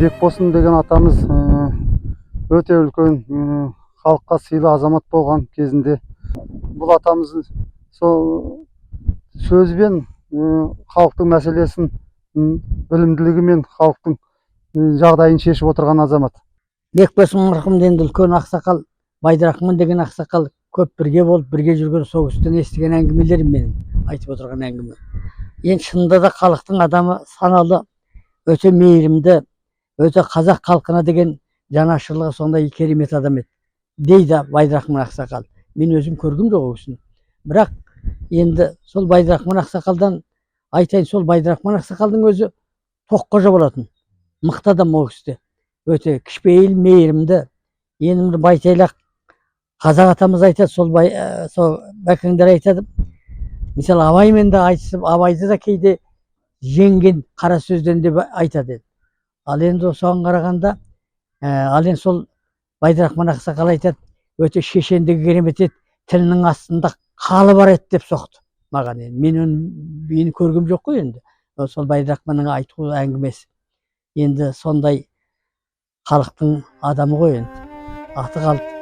Бекбосын деген атамыз өте үлкен халыққа сыйлы азамат болған кезінде. Бұл атамыз сол сөзбен халықтың мәселесін білімділігімен халықтың жағдайын шешіп отырған азамат. Бекбосын марқұм енді үлкен ақсақал, Байдырахман деген ақсақал көп бірге болып, бірге жүрген сол кісіден естіген әңгімелерім менің айтып отырған әңгіме. Енді шынында да халықтың адамы саналы, өте мейірімді, өте қазақ халқына деген жанашырлығы сондай керемет адам еді дейді Байдырахман ақсақал. Мен өзім көргім жоқ ол кісіні. Бірақ енді сол Байдырахман ақсақалдан айтайын, сол Байдырахман ақсақалдың өзі тоққожа болатын. Мықты адам ол кісі. Өте кішіпейіл, мейірімді. Енді Байтайлақ қазақ атамыз айтады, сол бәкеңдер айтады. Мысалы Абаймен де айтысып, Абайды да кейде жеңген қара сөзден деп айтады. Ал енді соған қарағанда, ал енді сол Байдырахман ақсақал айтады, өте шешендігі керемет еді, тілінің астында қалы бар еді деп соқты маған. Мені көргім жоқ қой енді. Сол Байдырахманның айтқан әңгімесі. Енді сондай халықтың адамы ғой енді. Аты қалды.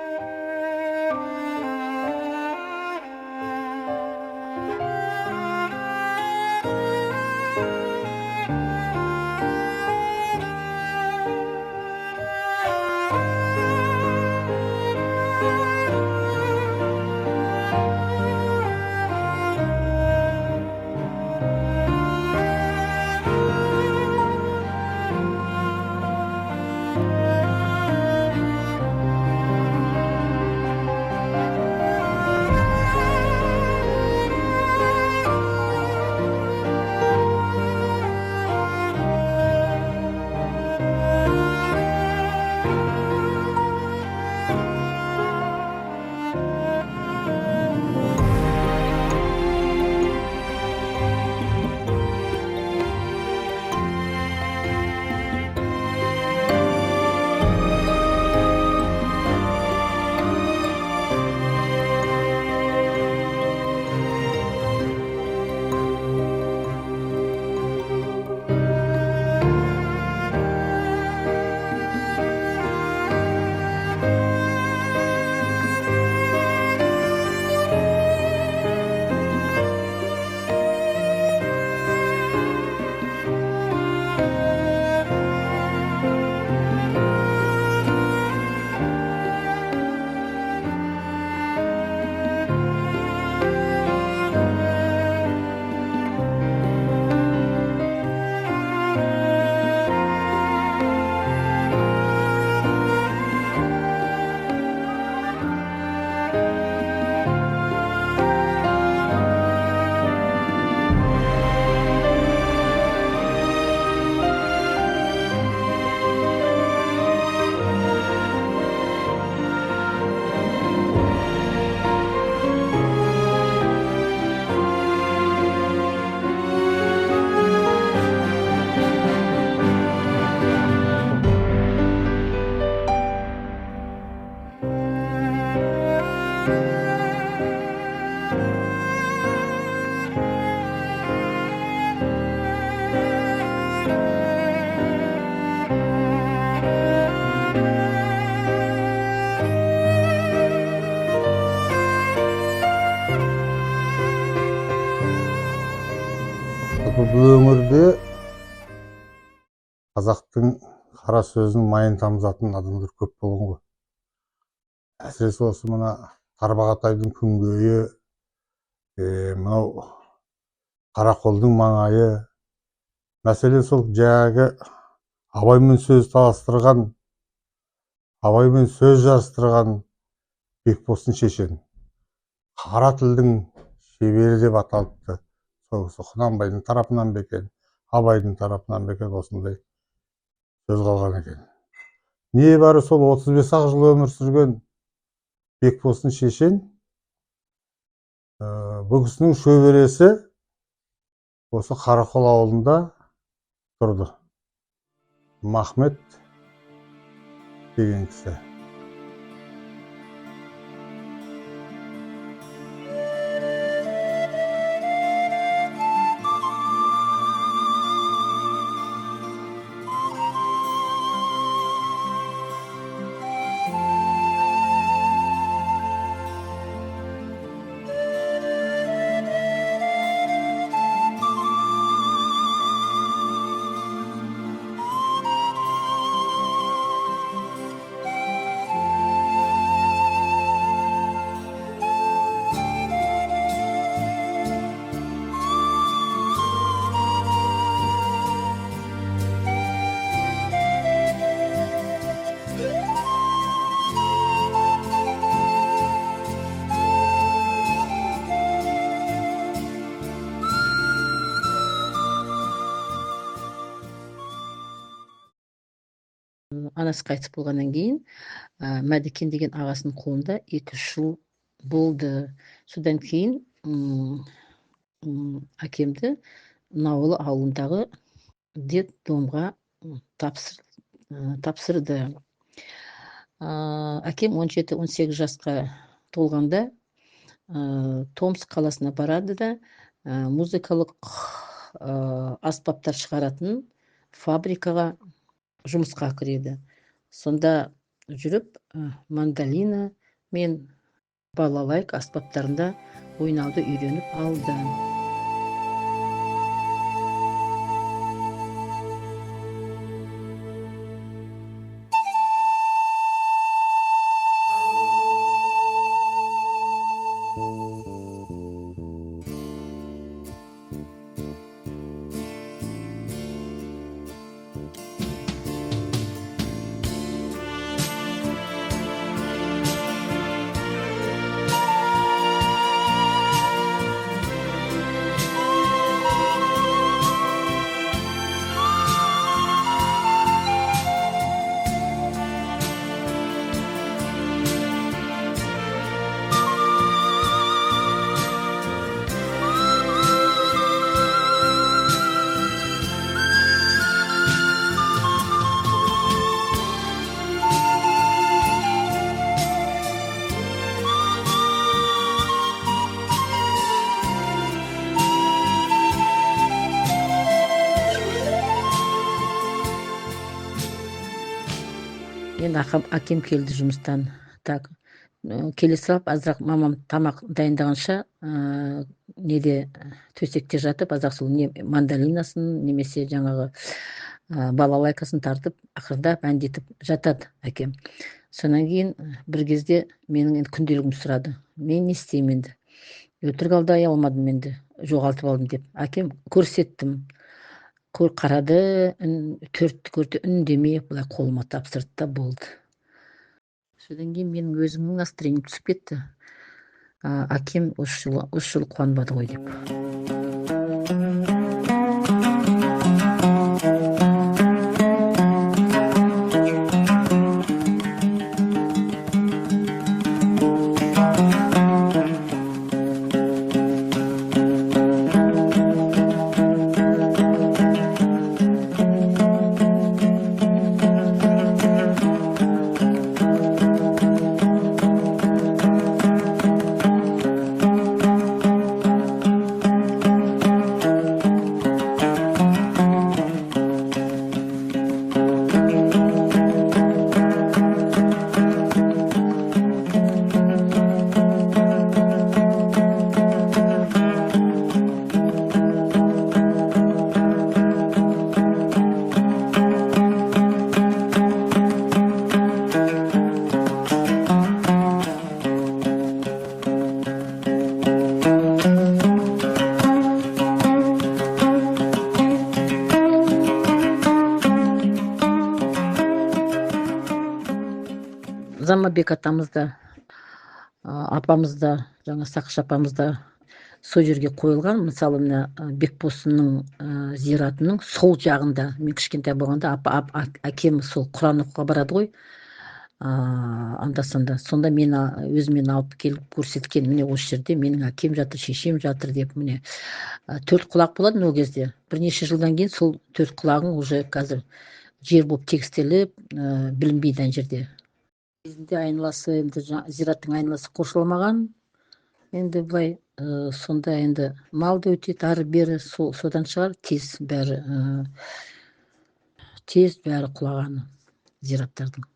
Бұл өңірде қазақтың қара сөзінің майын тамызатын адамдар көп болған ғой. Әсіресе осы мына Тарбағатайдың күнгейі, мынау Қарақолдың маңайы. Мәселен сол жаңағы Абаймен сөз таластырған, Абаймен сөз жарыстырған Бекбосын шешен. Қара тілдің шебері деп аталыпты. Құнанбайдың тарапынан бекен, Абайдың тарапынан бекен осындай сөз қалған екен. Небәрі сол 35-ақ жыл өмір сүрген Бекбосын шешен, бұл кісінің шөбересі осы Қарақол ауылында тұрды. Махмет деген кісі. анасы қайтыс болғаннан кейін Мәдекен деген ағасының қолында 2 жыл болды. Содан кейін әкемді Науылы ауылындағы детдомға тапсырды. Әкем 17-18 жасқа толғанда Томск қаласына барады да музыкалық аспаптар шығаратын фабрикаға жұмысқа кіреді. Сонда жүріп мандолина мен балалайка аспаптарында ойнауды үйреніп алды. Енді әкем келді жұмыстан. Так, келе салып, азырақ мамам тамақ дайындағанша неде төсекте жатып, азырақ сол мандолинасын немесе жаңағы балалайкасын тартып, ақырындап әндетіп жатады әкем. Сонан кейін бір кезде менің күнделігімді сұрады. Мен не істеймін енді? Өтірік алдай алмадым енді, жоғалтып алдым деп. Әкем көрсеттім. Қарады, төртті көрді, үндемей, былай қолыма тапсырды да болды. Содан кейін менің өзімнің настроением түсіп кетті. Әкем осы жыл қуанбады ғой деп. Замабек атамыз да, апамыз да, жаңа Сақыш апамыз да сол жерге қойылған. Мысалы, мына Бекбосынның зиратының сол жағында, мен кішкентай болғанда әкем сол Құран оқуға барады ғой, анда-санда. Сонда мені өзімен алып келіп көрсеткен, міне осы жерде менің әкем жатыр, шешем жатыр деп, міне 4 құлақ болады ол кезде. Бірнеше жылдан кейін сол 4 құлағың уже қазір жер болып тегістеліп, білінбейді ана жерде. Кезінде айналасы, енді зираттың айналасы қоршалмаған. Енді былай, сонда енді мал да өтеді, ары бері, содан шығар тез бәрі құлаған зираттардың.